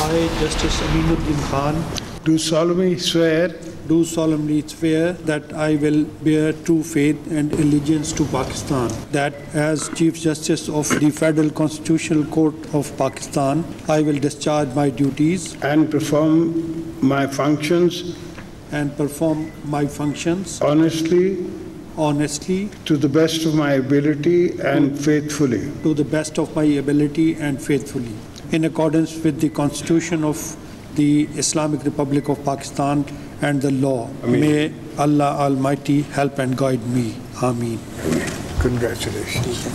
I, Justice Aminuddin Khan, do solemnly swear that I will bear true faith and allegiance to Pakistan, that as Chief Justice of the Federal Constitutional Court of Pakistan, I will discharge my duties and perform my functions honestly, to the best of my ability and faithfully. In accordance with the Constitution of the Islamic Republic of Pakistan and the law. Ameen. May Allah Almighty help and guide me. Ameen. Congratulations.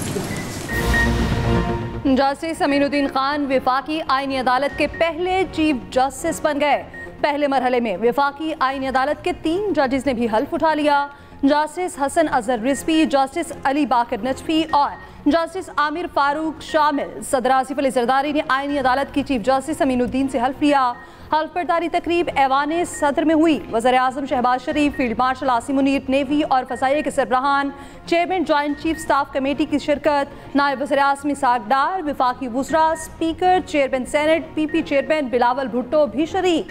Justice Aminuddin Khan वफाकी आईनी अदालत के पहले chief justice बन गए। पहले मरहले में वफाकी आईनी अदालत के 3 जजेस ने भी हल्फ उठा लिया। जस्टिस हसन अजहर रिजवी, जस्टिस अली बाकर नजफी और जस्टिस आमिर फारूक शामिल। सदर आसिफ अली जरदारी ने आईनी अदालत की चीफ जस्टिस अमीनुद्दीन से हल्फ लिया। हल्फ बर्दारी तकरीब ऐवान सदर में हुई। वज़ीर आज़म Shahbaz Sharif, field marshal Asim Munir, navy और फसाइया के सरबराहान, chairman joint chief staff committee की शिरकत, नायब वज़ीर आज़म इसहाक डार, वफाकी वुज़रा, speaker, chairman senate, PP chairman Bilawal Bhutto भी शरीक।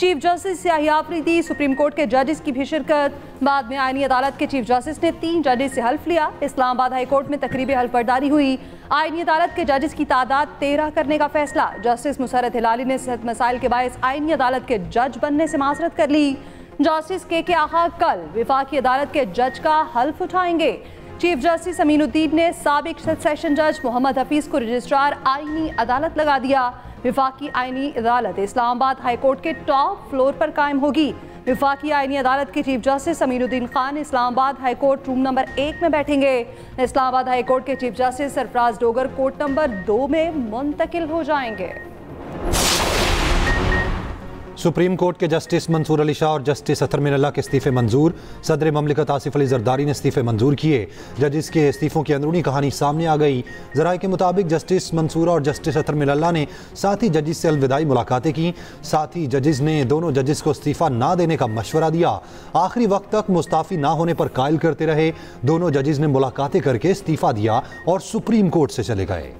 चीफ जस्टिस सियाही आफरीदी, सुप्रीम कोर्ट के जजेस की भी शिरकत। बाद में आईनी अदालत के चीफ जस्टिस ने 3 जजेस से हल्फ लिया। इस्लामाबाद हाई कोर्ट में तकरीब हल्फ बर्दारी हुई। आईनी अदालत के जजेस की तादाद 13 करने का फैसला। जस्टिस मुसरत हिलाली ने सेहत मसाइल के बायस आईनी अदालत के जज बनने से माजरत कर ली। जस्टिस के आगा कल वफाकी अदालत के जज का हल्फ उठाएंगे। चीफ जस्टिस अमीनुद्दीन ने साबिक सेशन जज मोहम्मद हफीज को रजिस्ट्रार आईनी अदालत लगा दिया। वफाकी आईनी अदालत इस्लामाबाद हाई कोर्ट के टॉप फ्लोर पर कायम होगी। वफाकी आईनी अदालत के chief justice Aminuddin Khan Islamabad high court room number 1 में बैठेंगे। इस्लामाबाद हाई कोर्ट के chief justice Sarfaraz Dogar court number 2 में मुंतकिल हो जाएंगे। सुप्रीम कोर्ट के जस्टिस मंसूर अली शाह और जस्टिस अतर मिनल्ला के इस्तीफ़े मंजूर। सदर ममलिकत आसिफ अली जरदारी ने इस्तीफ़े मंजूर किए। जजिस के इस्तीफ़ों की अंदरूनी कहानी सामने आ गई। ज़राए के मुताबिक जस्टिस मंसूरा और जस्टिस अतर मिनल्ला ने साथ ही जजिस से अलविदाई मुलाकातें की। साथ ही जजिस ने दोनों जजिस को इस्तीफ़ा ना देने का मशवरा दिया। आखिरी वक्त तक मुस्ताफ़ी ना होने पर कायल करते रहे। दोनों जजिस ने मुलाकातें करके इस्तीफ़ा दिया और सुप्रीम कोर्ट से चले गए।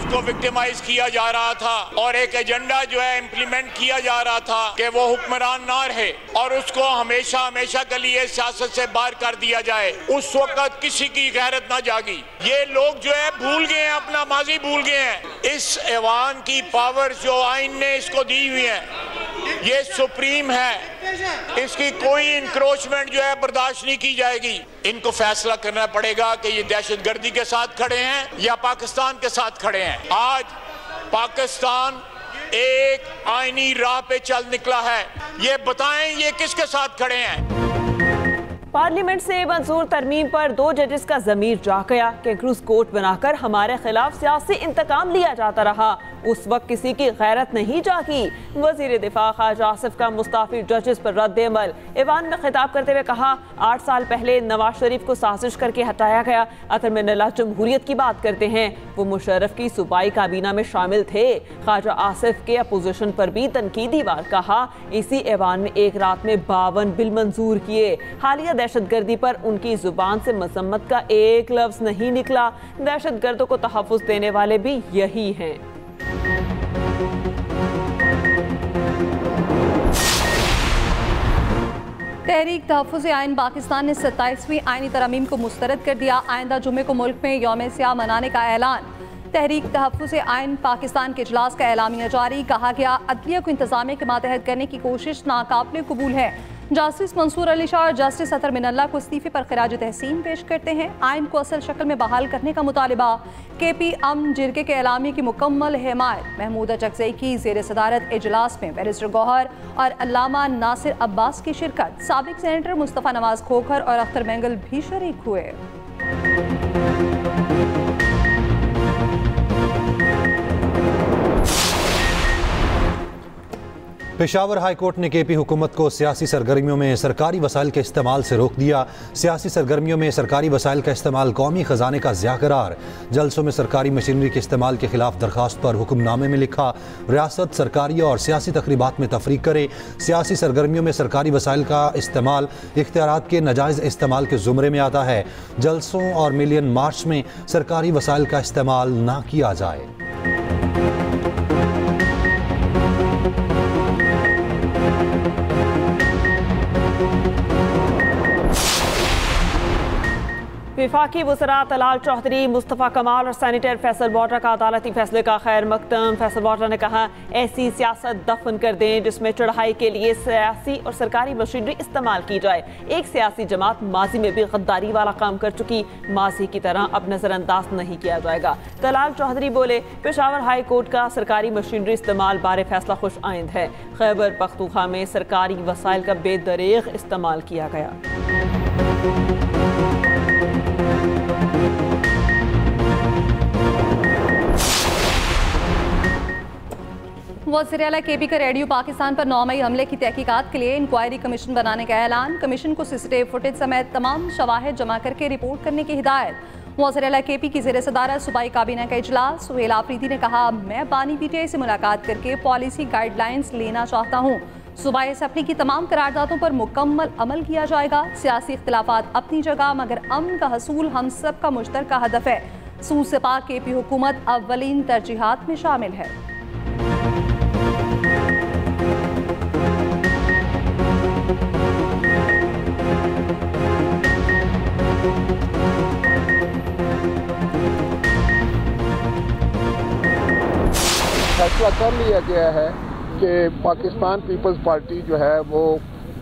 को विक्टिमाइज किया जा रहा था और एक एजेंडा जो है इम्प्लीमेंट किया जा रहा था कि वो हुक्मरान ना रहे और उसको हमेशा हमेशा के लिए सियासत से बाहर कर दिया जाए। उस वक्त किसी की गैरत ना जागी। ये लोग जो है भूल गए हैं, अपना माजी भूल गए हैं। इस ऐवान की पावर जो आइन ने इसको दी हुई है, ये सुप्रीम है। इसकी कोई इंक्रोचमेंट जो है बर्दाश्त नहीं की जाएगी। इनको फैसला करना पड़ेगा कि ये दहशतगर्दी के साथ खड़े हैं या पाकिस्तान के साथ खड़े हैं। आज पाकिस्तान एक आईनी राह पे चल निकला है। ये बताएं ये किसके साथ खड़े हैं। पार्लियामेंट से मंजूर तरमीम पर 2 जजेस का ज़मीर जा गया कि क्रूज कोर्ट बनाकर हमारे खिलाफ सियासी इंतकाम लिया जाता रहा। उस वक्त किसी की गैरत नहीं जागी। वजीर दिफा ख्वाजा आसिफ का मुस्ताफी जजेस पर रद्द अमल। ऐवान में खिताब करते हुए कहा, 8 साल पहले नवाज शरीफ को साजिश करके हटाया गया। अतर मिनल्ला जमहूरियत की बात करते हैं। वो मुशर्रफ की सूबाई काबीना में शामिल थे। ख्वाजा आसिफ के अपोजिशन पर भी तनकीदी वार कहा। इसी ऐवान में एक रात में 52 बिल मंजूर किए। हालिया दहशतगर्दी पर उनकी जुबान से मजम्मत का एक लफ्ज नहीं निकला। दहशतगर्दों को तहफ़्फ़ुज़ देने वाले भी यही हैं। तहरीक तहफ़्फ़ुज़ आइन पाकिस्तान ने 27वीं आइनी तरमीम को मुस्तरद कर दिया। आइंदा जुमे को मुल्क में यौम सियाह मनाने का ऐलान। तहरीक तहफ़्फ़ुज़ आइन पाकिस्तान के इजलास का एलामिया जारी। कहा गया, अदलिया को इंतज़ामिया के मातहत करने की कोशिश नाकाबिल कबूल है। जस्टिस मंसूर अली शाह और जस्टिस अतर मिनल्ला को इस्तीफे पर खिराज तहसीन पेश करते हैं। आइन को असल शक्ल में बहाल करने का मुतालिबा। KP अमन जिरगे के एलामी की मुकम्मल हिमायत। महमूद चकजई की ज़ेर सदारत इजलास में बैरिस्टर गौहर और अल्लामा नासिर अब्बास की शिरकत। साबिक सेनेटर मुस्तफ़ा नवाज खोखर और अख्तर मेंगल भी शरीक हुए। पेशावर हाई कोर्ट ने केपी हुकूमत को सियासी सरगर्मियों में सरकारी वसाइल के इस्तेमाल से रोक दिया। सियासी सरगर्मियों में सरकारी वसाइल का इस्तेमाल कौमी खजाने का ज़िया करार। जलसों में सरकारी मशीनरी के इस्तेमाल के खिलाफ दरख्वास्त पर हुक्मनामे में लिखा, रियासत सरकारी और सियासी तकरीबात में तफरीक करे। सियासी सरगर्मियों में सरकारी वसाइल का इस्तेमाल इख्तियारात के नाजायज़ इस्तेमाल के ज़ुमरे में आता है। जलसों और मिलियन मार्च में सरकारी वसाइल का इस्तेमाल ना किया जाए। विफाकी वज़रा तलाल चौधरी, मुस्तफ़ा कमाल और सैनिटर फैसल वाड्रा का अदालती फैसले का खैर मकदम। फैसल वाड्रा ने कहा, ऐसी सियासत दफन कर दें जिसमें चढ़ाई के लिए सियासी और सरकारी मशीनरी इस्तेमाल की जाए। एक सियासी जमात माजी में भी गद्दारी वाला काम कर चुकी, माजी की तरह अब नज़रअंदाज नहीं किया जाएगा। तलाल चौधरी बोले, पेशावर हाई कोर्ट का सरकारी मशीनरी इस्तेमाल बारे फैसला खुश आइंद है। खैबर पख्तूनख्वा में सरकारी वसाइल का बेदरेग इस्तेमाल किया गया। वज़ीर-ए-आला केपी का रेडियो पाकिस्तान पर 9 मई हमले की तहकीकात के लिए इंक्वायरी कमीशन बनाने का ऐलान। कमीशन को सीसीटीवी फुटेज समेत तमाम शवाहिद जमा करके रिपोर्ट करने की हिदायत। वज़ीर-ए-आला केपी की ज़ेर सदारत सूबाई काबीना का इजलास। सुहेल आफरीदी ने कहा, मैं बानी पीटीआई से मुलाकात करके पॉलिसी गाइडलाइंस लेना चाहता हूँ। सूबाई असम्बली की तमाम करारदादों पर मुकम्मल अमल किया जाएगा। सियासी इख्तिलाफात अपनी जगह, मगर अमन का हसूल हम सब का मुश्तरका हदफ है। सूद से पाक केपी हुकूमत अव्वलीन तरजीहात में शामिल है। फैसला कर लिया गया है कि पाकिस्तान पीपल्स पार्टी जो है वो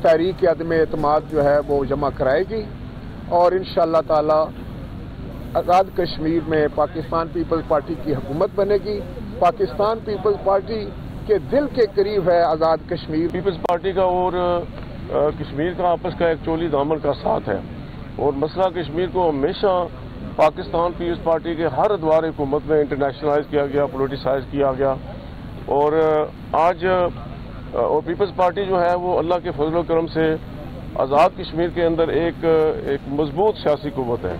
तहरीक अदम एतमाद जो है वो जमा कराएगी और इंशाअल्लाह ताला आज़ाद कश्मीर में पाकिस्तान पीपल्स पार्टी की हुकूमत बनेगी। पाकिस्तान पीपल्स पार्टी के दिल के करीब है आज़ाद कश्मीर। पीपल्स पार्टी का और कश्मीर का आपस का एक चोली दामन का साथ है और मसला कश्मीर को हमेशा पाकिस्तान पीपल्स पार्टी के हर अदवार हुकूमत में इंटरनेशनलाइज किया गया, पोलिटिसाइज किया गया और आज और पीपल्स पार्टी जो है वो अल्लाह के फजल करम से आज़ाद कश्मीर के अंदर एक मजबूत सियासी कुव्वत है।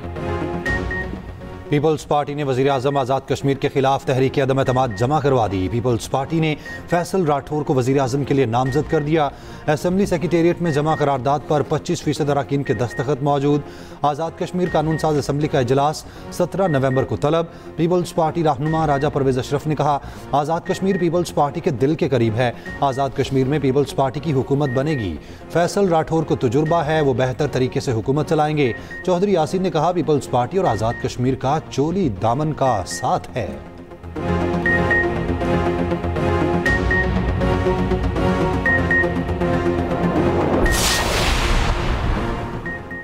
पीपल्स पार्टी ने वज़ीर आज़म आज़ाद कश्मीर के खिलाफ तहरीक अदम एतमाद जमा करवा दी। पीपल्स पार्टी ने फैसल राठौर को वज़ीर आज़म के लिए नामजद कर दिया। असम्बली सेक्रेटेरिएट में जमा करारदाद पर 25% अरकान के दस्तखत मौजूद। आज़ाद कश्मीर कानून साज असम्बली का इजलास 17 नवंबर को तलब। पीपल्स पार्टी रहनुमा राजा परवेज़ अशरफ ने कहा, आज़ाद कश्मीर पीपल्स पार्टी के दिल के करीब है। आज़ाद कश्मीर में पीपल्स पार्टी की हुकूमत बनेगी। फैसल राठौर को तजुर्बा है, वो बेहतर तरीके से हुकूमत चलाएंगे। चौधरी यासीन ने कहा, पीपल्स पार्टी और आज़ाद कश्मीर का चोली दामन का साथ है।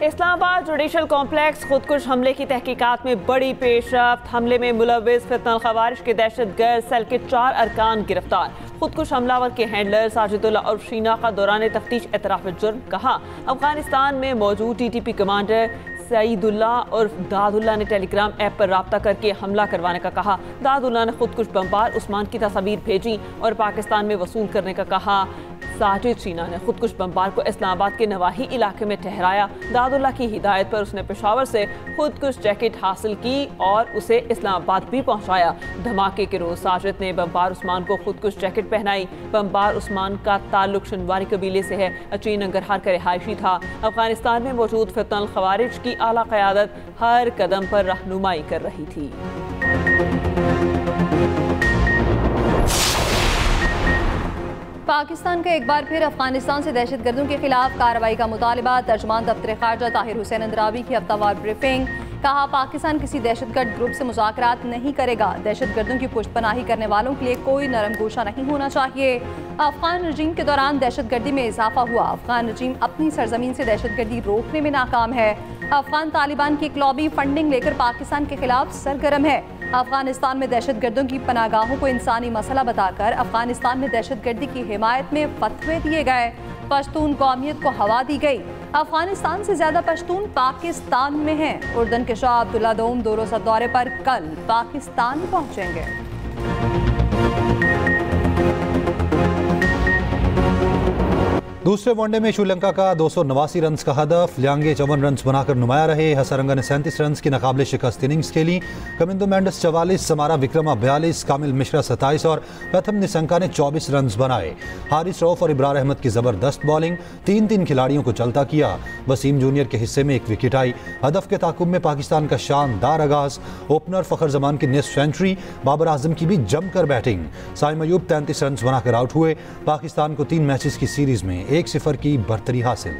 इस्लामाबाद जुडिशल कॉम्प्लेक्स खुदकुश हमले की तहकीकात में बड़ी पेशरफ्त। हमले में मुलविस फितनल खवारिश के दहशतगर्द सेल के 4 अरकान गिरफ्तार। खुदकुश हमलावर के हैंडलर साजिदुल्ला और शीना का दौरान तफ्तीश एतराफ़ जुर्म। कहा, अफगानिस्तान में मौजूद TTP कमांडर सईदुल्ला और दादुल्ला ने टेलीग्राम ऐप पर राब्ता करके हमला करवाने का कहा। दादुल्ला ने खुदकुश बमबार उस्मान की तस्वीर भेजी और पाकिस्तान में वसूल करने का कहा। साजिद शीना ने खुदकुश बमबार को इस्लामाबाद के नवाही इलाके में ठहराया। दादुल्ला की हिदायत पर उसने पेशावर से खुदकुश जैकेट हासिल की और उसे इस्लामाबाद भी पहुंचाया। धमाके के रोज साजिद ने बमबार उस्मान को खुदकुश जैकेट पहनाई। बमबार उस्मान का ताल्लुक शनवारी कबीले से है। अचीन नंगरहार का रिहायशी था। अफगानिस्तान में मौजूद फितनल खवारिज की आला क़यादत हर कदम पर रहनुमाई कर रही थी। पाकिस्तान का एक बार फिर अफगानिस्तान से दहशतगर्दों के खिलाफ कार्रवाई का मुतालबा। तर्जुमान दफ्तर खारजा ताहिर हुसैन अंद्रावी की हफ्तावार ब्रीफिंग। कहा, पाकिस्तान किसी दहशतगर्द ग्रुप से मुज़ाकरात नहीं करेगा। दहशतगर्दों की पुष्टपनाही करने वालों के लिए कोई नरम गोशा नहीं होना चाहिए। अफगान रजीम के दौरान दहशतगर्दी में इजाफा हुआ। अफगान रजीम अपनी सरजमीन से दहशतगर्दी रोकने में नाकाम है। अफगान तालिबान की एक लॉबी फंडिंग लेकर पाकिस्तान के खिलाफ सरगर्म है। अफगानिस्तान में दहशतगर्दों की पनागाहों को इंसानी मसला बताकर अफगानिस्तान में दहशतगर्दी की हिमायत में फतवे दिए गए। पश्तून कौमियत को हवा दी गई। अफगानिस्तान से ज्यादा पश्तून पाकिस्तान में हैं। उर्दन के शाह अब्दुल्ला दोम 2 रोज़ा दौरे पर कल पाकिस्तान पहुंचेंगे। दूसरे वनडे में श्रीलंका का 289 रन का हदफ, लियांगे 54 रन बनाकर नुमाया रहे। हसरंगा ने 37 रन की नाकाबिले शिकस्त इनिंग्स खेली। कमिंदो मेंडिस 44, समारा विक्रमा 42, कामिल मिश्रा 27 और प्रथम निशंका ने 24 रन बनाए। हारिस रऊफ और इब्रार अहमद की जबरदस्त बॉलिंग, 3-3 खिलाड़ियों को चलता किया। वसीम जूनियर के हिस्से में 1 विकेट आई। हदफ के ताकुब में पाकिस्तान का शानदार आगाज, ओपनर फखर जमान की निस्फ सेंचुरी, बाबर आजम की भी जमकर बैटिंग। साइम अयूब 33 रन बनाकर आउट हुए। पाकिस्तान को 3 मैचेस की सीरीज में 1-0 की बढ़तरी हासिल।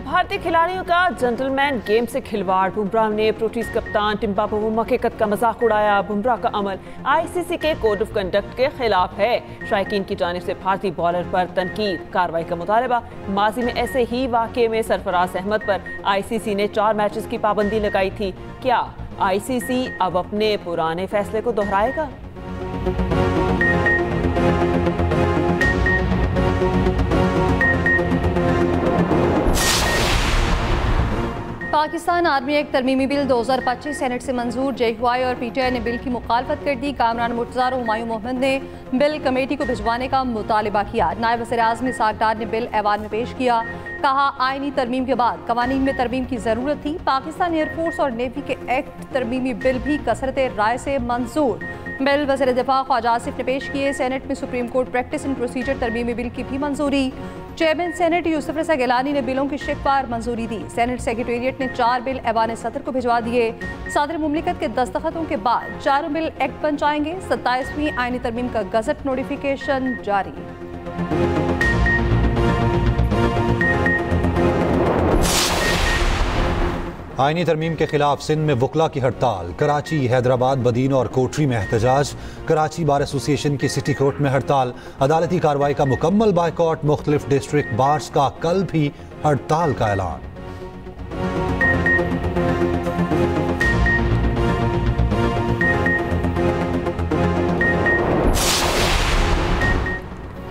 भारतीय खिलाड़ियों का जेंटलमैन गेम से खिलवाड़, बुमराह ने प्रोटीज कप्तान टिम्पा पवुमा के कद का मजाक उड़ाया। बुमराह का अमल आईसीसी के कोड ऑफ कंडक्ट के खिलाफ है। शायकीन की जानिब से भारतीय बॉलर पर तनकीद, कार्रवाई का मुतालबा। माजी में ऐसे ही वाक़े में सरफराज अहमद पर आईसीसी ने 4 मैचेस की पाबंदी लगाई थी। क्या आईसीसी अब अपने पुराने फैसले को दोहराएगा? पाकिस्तान आर्मी एक्ट तरमीमी बिल 2025 सेनेट से मंजूर। जेहुआई और पीटीआई ने बिल की मुखालफत कर दी। कामरान मुर्तज़ा और हुमायूं मोहम्मद ने बिल कमेटी को भिजवाने का मुतालिबा किया। नायब वज़ीर-ए-आज़म इसाक डार ने बिल ऐवान में पेश किया। कहा, आईनी तरमीम के बाद कवानीन में तरमीम की ज़रूरत थी। पाकिस्तान एयरफोर्स और नेवी के एक्ट तरमीमी बिल भी कसरत राय से मंजूर। बिल वज़ीर दिफा ख्वाजा आसिफ ने पेश किए। सेनेट में supreme court practice and procedure तरमीमी बिल की भी मंजूरी। चेयरमैन सेनेट यूसुफ रज़ा गिलानी ने बिलों की शिकवार मंजूरी दी। सेनेट सेक्रेटेरिएट ने 4 बिल ऐवान सदर को भिजवा दिए। सदर मुमलिकत के दस्तखतों के बाद 4 बिल एक्ट बन जाएंगे। 27वीं आईनी तरमीम का गजट नोटिफिकेशन जारी। आईनी तरमीम के खिलाफ सिंध में वकला की हड़ताल। कराची, हैदराबाद, बदीन और कोटरी में एहतजाज। कराची बार एसोसिएशन की सिटी कोर्ट में हड़ताल। अदालती कार्रवाई का मुकम्मल बायकॉट। मुख्तलिफ डिस्ट्रिक्ट बार्स का कल भी हड़ताल का ऐलान।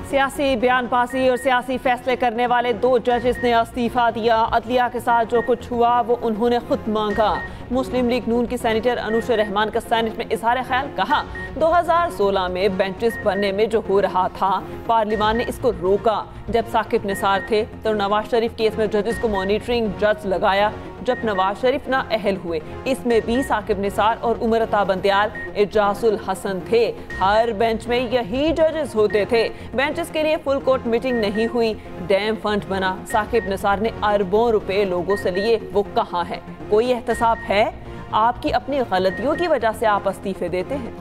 सियासी बयानबाजी और सियासी फैसले करने वाले 2 जजेस ने इस्तीफा दिया। अदलिया के साथ जो कुछ हुआ वो उन्होंने खुद मांगा। मुस्लिम लीग नून की सेनेटर अनुश रहमान का सेनेट में इजहार ख्याल। कहा, 2016 में बेंचेस बनने में जो हो रहा था, पार्लियामान ने इसको रोका। जब साकिब निसार थे तो नवाज शरीफ केस में जजेस को मॉनिटरिंग जज लगाया। जब नवाज शरीफ ना अहल हुए, इसमें भी साकिब निसार और उमर अता बंदियाल, एजाजुल हसन थे। हर बेंच में यही जजेस होते थे। बेंचेस के लिए फुल कोर्ट मीटिंग नहीं हुई। डैम फंड बना। साकिब निसार ने अरबों रुपए लोगों से लिए, वो कहाँ है? कोई एहतसाब है? आपकी अपनी गलतियों की वजह से आप इस्तीफे देते हैं।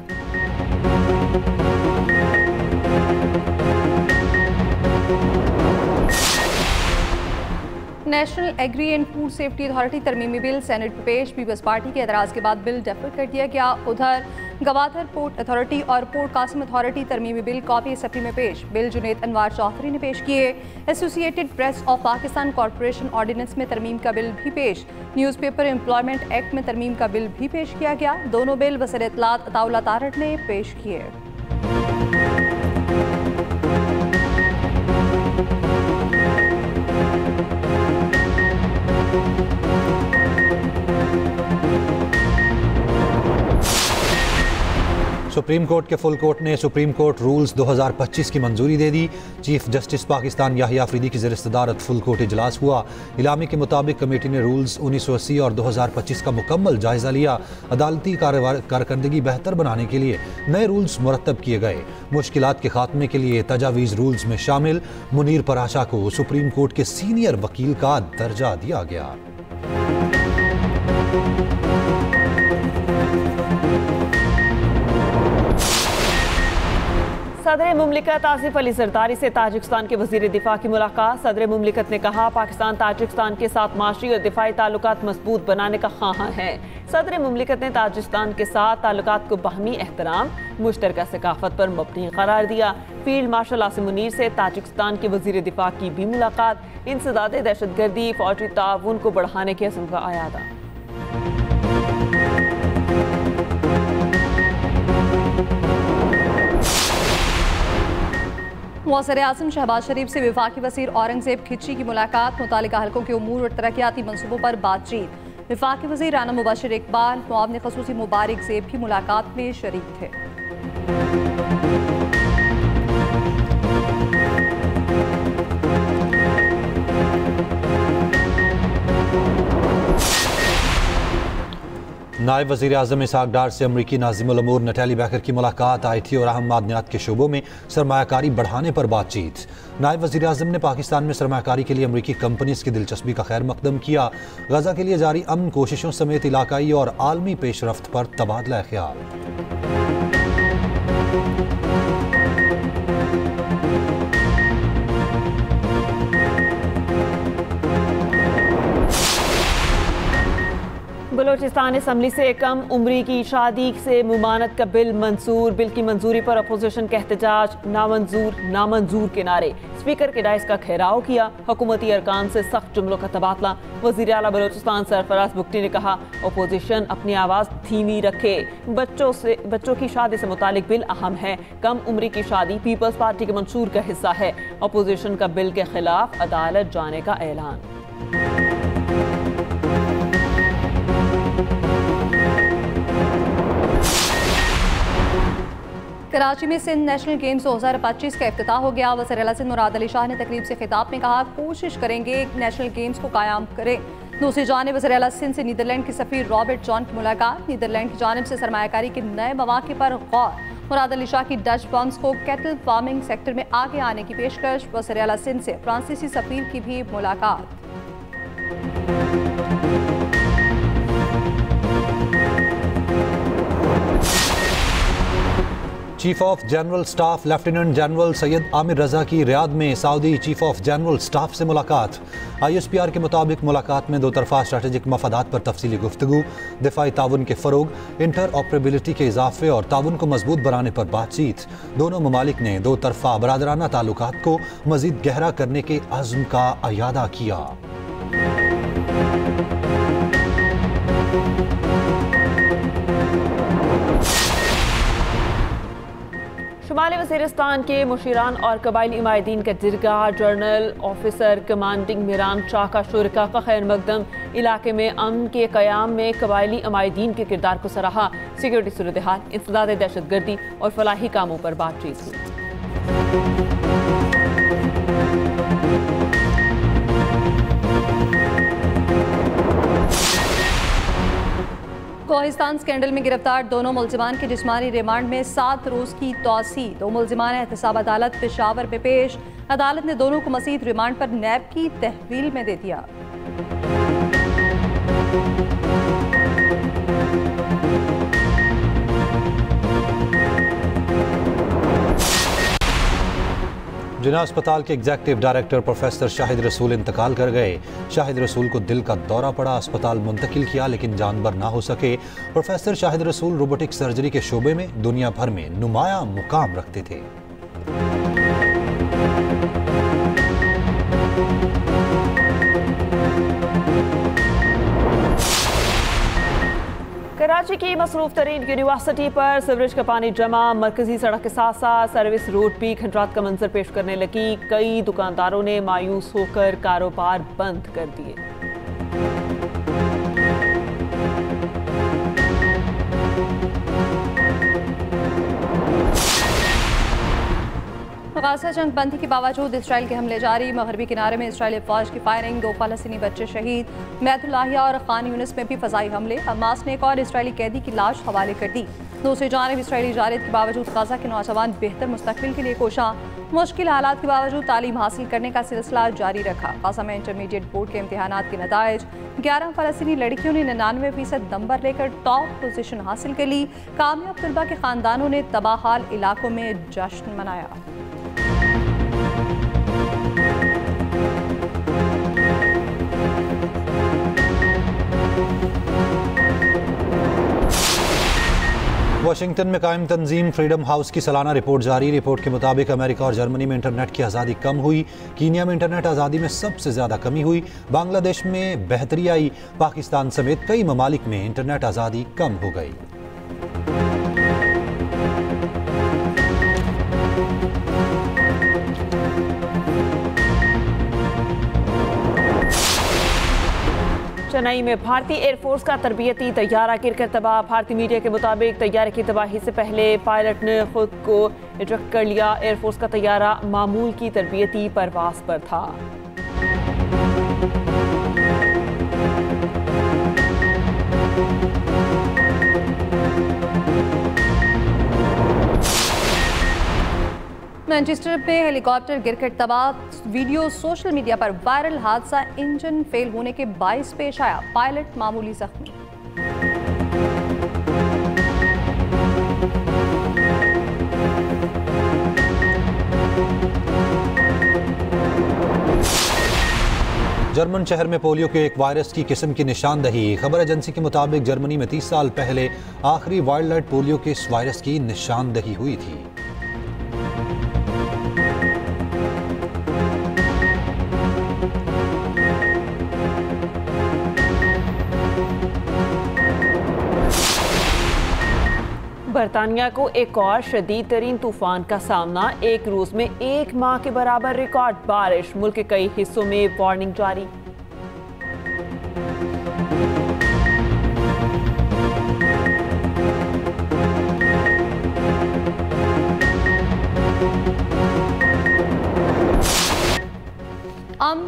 National agri and food safety authority तरमीमी बिल सेनेट में पेश। पीपल्स पार्टी के एतराज़ के बाद बिल डेफर कर दिया गया। उधर गवादर पोर्ट अथॉरिटी और पोर्ट कासिम अथॉरिटी तरमीमी बिल कॉपी असम्बली में पेश। बिल जुनेद अनवार चौधरी ने पेश किए। Associated press of Pakistan corporation ordinance में तरमीम का बिल भी पेश। न्यूज़पेपर एम्प्लॉयमेंट एक्ट में तरमीम का बिल भी पेश किया गया। दोनों बिल वज़ीर इत्तलात अताउल्लाह तारड़ ने पेश किए। सुप्रीम कोर्ट के फुल कोर्ट ने सुप्रीम कोर्ट रूल्स 2025 की मंजूरी दे दी। चीफ जस्टिस पाकिस्तान याहिया अफरीदी की ज़ेर-ए-सदारत फुल कोर्ट इजलास हुआ। इलामी के मुताबिक कमेटी ने रूल्स 1980 और 2025 का मुकम्मल जायजा लिया। अदालती कारकर्दगी बेहतर बनाने के लिए नए रूल्स मुरतब किए गए। मुश्किलात के खात्मे के लिए तजावीज़ रूल्स में शामिल। मुनीर पराशा को सुप्रीम कोर्ट के सीनियर वकील का दर्जा दिया गया। सदर मुमलिकत आसिफ अली जरदारी से ताजिकिस्तान के वजीर दिफा की मुलाकात। सदर मुमलिकत ने कहा, पाकिस्तान ताजिकिस्तान के साथ माशी और दिफाई ताल्लुकात मजबूत बनाने का ख्वाहां है। सदर मुमलिकत ने ताजिकिस्तान के साथ ताल्लुकात को बाहमी एहतराम, मुश्तरका सकाफत पर मबनी करार दिया। फील्ड मार्शल आसिम मुनीर से ताजिकिस्तान के वजीर दिफा की भी मुलाकात। इंसदाद दहशतगर्दी, फौजी ताउन को बढ़ाने के अज़्म का आयादा। वज़ीर-ए-आज़म शहबाज शरीफ से वफाकी वज़ीर औरंगज़ेब खिची की मुलाकात। मुतालिका हलकों के उमूर और तरक्याती मंसूबों पर बातचीत। वफाकी वज़ीर राना मुबशिर इकबाल, मुआविन ख़ुसूसी मुबारक ज़ेब भी मुलाकात में शरीक थे। नायब वज़ीर आज़म इसहाक़ डार से अमरीकी नाज़िमुल अमूर नटैली बैकर की मुलाकात, IT और अहम मादनियात के शोबों में सरमायाकारी बढ़ाने पर बातचीत। नायब वज़ीर आज़म ने पाकिस्तान में सरमायाकारी के लिए अमरीकी कंपनीज की दिलचस्पी का खैर मकदम किया। गजा के लिए जारी अमन कोशिशों समेत इलाकाई और आलमी पेशरफ्त पर तबादला ख्याल। बलोचिस्तान असम्बली से कम उम्री की शादी से मुमानत का बिल मंजूर। बिल की मंजूरी पर अपोजिशन का एहतजाज, नामंजूर के नारे। स्पीकर के डाइस का घेराव किया। हुकूमती अरकान से सख्त जुमलों का तबादला। वज़ीर आला बलोचिस्तान सरफराज बुगटी ने कहा, अपोजिशन अपनी आवाज़ धीमी रखे। बच्चों की शादी से मुतालिक बिल अहम है। कम उम्री की शादी पीपल्स पार्टी के मंशूर का हिस्सा है। अपोजिशन का बिल के खिलाफ अदालत जाने का ऐलान। कराची में सिंध नेशनल गेम्स 2025 का इफ्तिताह हो गया। वज़ीर आला सिंध मुराद अली शाह ने तकरीब से खिताब में कहा, कोशिश करेंगे नेशनल गेम्स को कायम करें। दूसरी जानिब वज़ीर आला सिंध से नीदरलैंड के सफ़ीर रॉबर्ट जॉन की मुलाकात। नीदरलैंड की जानिब से सरमायाकारी के नए मौक़े पर गौर। मुराद अली शाह की डच बॉन्स को कैटल फार्मिंग सेक्टर में आगे आने की पेशकश। वज़ीर आला सिंध से फ्रांसीसी सफ़ीर की भी मुलाकात। Chief of general staff lieutenant general Syed Aamir Raza की रियाद में Saudi chief of general staff से मुलाकात। ISPR के मुताबिक मुलाकात में दो तरफा स्ट्रेटेजिक मफादात पर तफसीली गुफ्तगू, दिफाई ताउन के फ़रोग, इंटर ऑपरेबिलिटी के इजाफे और ताउन को मजबूत बनाने पर बातचीत। दोनों ममालिक ने दो तरफा बरादराना ताल्लुकात को मजीद गहरा करने के अज़्म का अयादा किया। शुमाली वज़ीरिस्तान के मुशीरान और कबायली इमायदीन का जिरगा। General officer commanding Miran Shah का शुरका का खैर मकदम। इलाके में अमन के क़याम में कबायली इमायदीन के किरदार को सराहा। सिक्योरिटी सूरत हाल, इंसदाद दहशतगर्दी और फलाही कामों पर बातचीत हुई। कोहिस्तान स्कैंडल में गिरफ्तार दोनों मुलजिमान के जिस्मानी रिमांड में 7 रोज की तौसी। दो मुलजिमान एहतसाब अदालत पेशावर में पेश। अदालत ने दोनों को मज़ीद रिमांड पर नैब की तहवील में दे दिया। जिना अस्पताल के एग्जेक्टिव डायरेक्टर प्रोफेसर शाहिद रसूल इंतकाल कर गए। शाहिद रसूल को दिल का दौरा पड़ा, अस्पताल मुंतकिल किया लेकिन जानबर ना हो सके। प्रोफेसर शाहिद रसूल रोबोटिक सर्जरी के शोबे में दुनिया भर में नुमाया मुकाम रखते थे। कराची की मसरूफ तरीन यूनिवर्सिटी पर सीवरेज का पानी जमा। मरकजी सड़क के साथ साथ सर्विस रोड भी खंडरात का मंजर पेश करने लगी। कई दुकानदारों ने मायूस होकर कारोबार बंद कर दिए। गाज़ा जंग बंदी के बावजूद इसराइल के हमले जारी। मगरबी किनारे में इसराइली फौज की फायरिंग, 2 फ़लस्तीनी बच्चे शहीद। मैतुल्लाहिया और खान यूनिस में भी फ़ज़ाई हमले। हमास ने एक और इसराइली कैदी की लाश हवाले कर दी। दूसरी जानिब इसराइली जारियत के बावजूद गाज़ा के नौजवान बेहतर मुस्तकबिल के लिए कोशां। मुश्किल हालात के बावजूद तालीम हासिल करने का सिलसिला जारी रखा। गाज़ा में इंटरमीडिएट बोर्ड के इम्तिहानात के नताइज। 11 फ़लस्तीनी लड़कियों ने 99% नंबर लेकर टॉप पोजीशन हासिल कर ली। कामयाब तलबा के खानदानों ने तबाहाल इलाकों में जश्न मनाया। वाशिंगटन में कायम तंजीम फ्रीडम हाउस की सालाना रिपोर्ट जारी। रिपोर्ट के मुताबिक अमेरिका और जर्मनी में इंटरनेट की आज़ादी कम हुई। कीनिया में इंटरनेट आज़ादी में सबसे ज़्यादा कमी हुई। बांग्लादेश में बेहतरी आई। पाकिस्तान समेत कई ममालिक में इंटरनेट आज़ादी कम हो गई। चेन्नई में भारतीय एयरफोर्स का तरबियती तैयारा गिरकर तबाह। भारतीय मीडिया के मुताबिक तैयारे की तबाही से पहले पायलट ने खुद को इजेक्ट कर लिया। एयरफोर्स का तैयारा मामूल की तरबियती परवाज पर था। मैनचेस्टर में हेलीकॉप्टर गिरकर तबाह। वीडियो सोशल मीडिया पर वायरल। हादसा इंजन फेल होने के बायस पेश आया। पायलट मामूली जख्मी। जर्मन शहर में पोलियो के एक वायरस की किस्म की निशानदही। खबर एजेंसी के मुताबिक जर्मनी में 30 साल पहले आखिरी वाइल्ड लाइट पोलियो के इस वायरस की निशानदही हुई थी। बरतानिया को एक और शदीद तरीन तूफान का सामना। एक रोज में 1 माह के बराबर रिकॉर्ड बारिश। मुल्क के कई हिस्सों में वार्निंग जारी।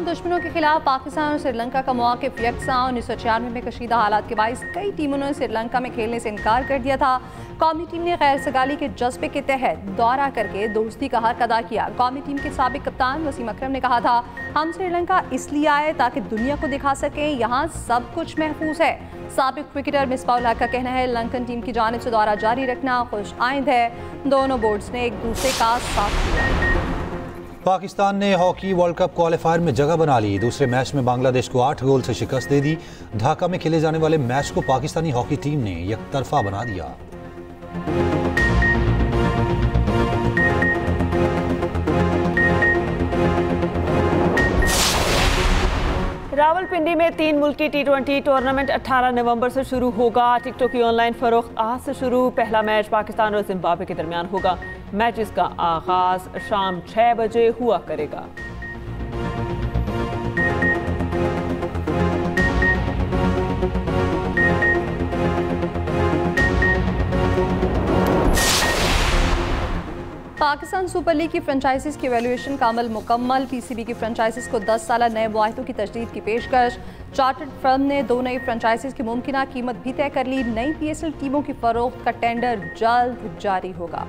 दुश्मनों के खिलाफ पाकिस्तान और श्रीलंका का मौक़िफ़ यकसा। 1996 में कशीदा हालात के बाइस कई टीमों ने श्रीलंका में खेलने से इनकार कर दिया था। कौमी टीम ने गैर सगाली के जज्बे के तहत दौरा करके दोस्ती का हक अदा किया। कौमी टीम के साबिक कप्तान वसीम अकरम ने कहा था, हम श्रीलंका इसलिए आए ताकि दुनिया को दिखा सकें यहाँ सब कुछ महफूज है। साबिक क्रिकेटर मिसबाहुल हक का कहना है, लंकन टीम की जानिब से दौरा जारी रखना खुश आइंद है। दोनों बोर्ड्स ने एक दूसरे का साथ दिया। पाकिस्तान ने हॉकी वर्ल्ड कप क्वालिफायर में जगह बना ली। दूसरे मैच में बांग्लादेश को 8 गोल से शिकस्त दे दी। ढाका में खेले जाने वाले मैच को पाकिस्तानी हॉकी टीम ने एकतरफा बना दिया। रावलपिंडी में 3 मुल्की T20 टूर्नामेंट 18 नवंबर से शुरू होगा। टिकटों की ऑनलाइन फरोख्त आज से शुरू। पहला मैच पाकिस्तान और जिम्बाब्वे के दरमियान होगा। मैचेस का आगाज शाम 6 बजे हुआ करेगा। पाकिस्तान सुपर लीग की फ्रेंचाइजीज की वैल्यूएशन का अमल मुकम्मल। पीसीबी की फ्रेंचाइजीज को 10 साल नए मुआहदों की तजदीद की पेशकश। चार्टर्ड फर्म ने 2 नई फ्रेंचाइजीज की मुमकिना कीमत भी तय कर ली। नई PSL टीमों की फरोख्त का टेंडर जल्द जारी होगा।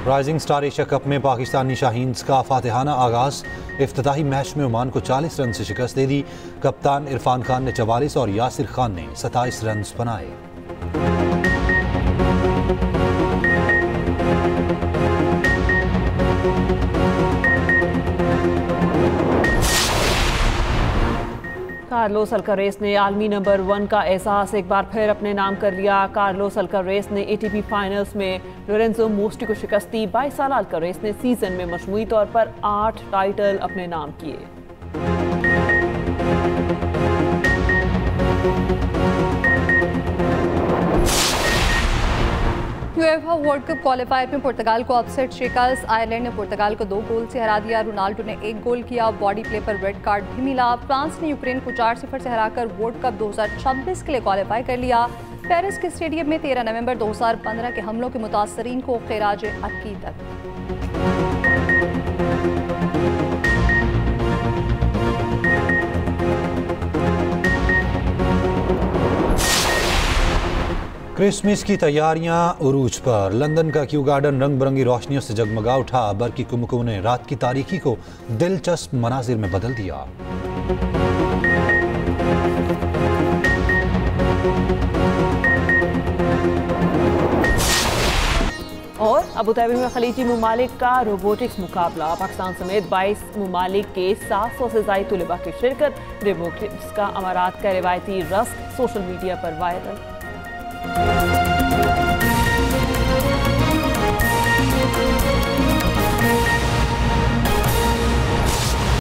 राइजिंग स्टार एशिया कप में पाकिस्तानी शाहीन्स का फातिहाना आगाज। इफ्तिताही मैच में ओमान को 40 रन से शिकस्त दे दी। कप्तान इरफान खान ने 44 और यासिर खान ने 27 रन बनाए। कार्लोस अल्कारेस ने आलमी नंबर 1 का एहसास एक बार फिर अपने नाम कर लिया। कार्लोस अल्कारेस ने ATP फाइनल्स में लोरेंजो मोस्टी को शिकस्त दी। 22 साल अल्कारेस ने सीजन में मजमूई तौर पर 8 टाइटल अपने नाम किए। यूएफा वर्ल्ड कप क्वालिफायर में पुर्तगाल को अपसेट शिकस्त। आयरलैंड ने पुर्तगाल को 2 गोल से हरा दिया। रोनाल्डो ने 1 गोल किया। बॉडी प्ले पर रेड कार्ड भी मिला। फ्रांस ने यूक्रेन को 4-0 से हराकर वर्ल्ड कप 2026 के लिए क्वालिफाई कर लिया। पेरिस के स्टेडियम में 13 नवंबर 2015 के हमलों के मुतासरीन को खिराज अकीदत। क्रिसमस की तैयारियां उरूज पर। लंदन का क्यू गार्डन रंग बिरंगी रोशनियों से जगमगा उठा। बरकी कुमकुम ने रात की तारीकी को दिलचस्प मनाजिर में बदल दिया। और अबुधाबी में खलीजी ममालिक का रोबोटिक्स मुकाबला। पाकिस्तान समेत 22 ममालिक के 700 से ज़ायद तुलबा की शिरकत। रोबोटिक्स का अमारात का रिवायती रस्म सोशल मीडिया पर वायरल।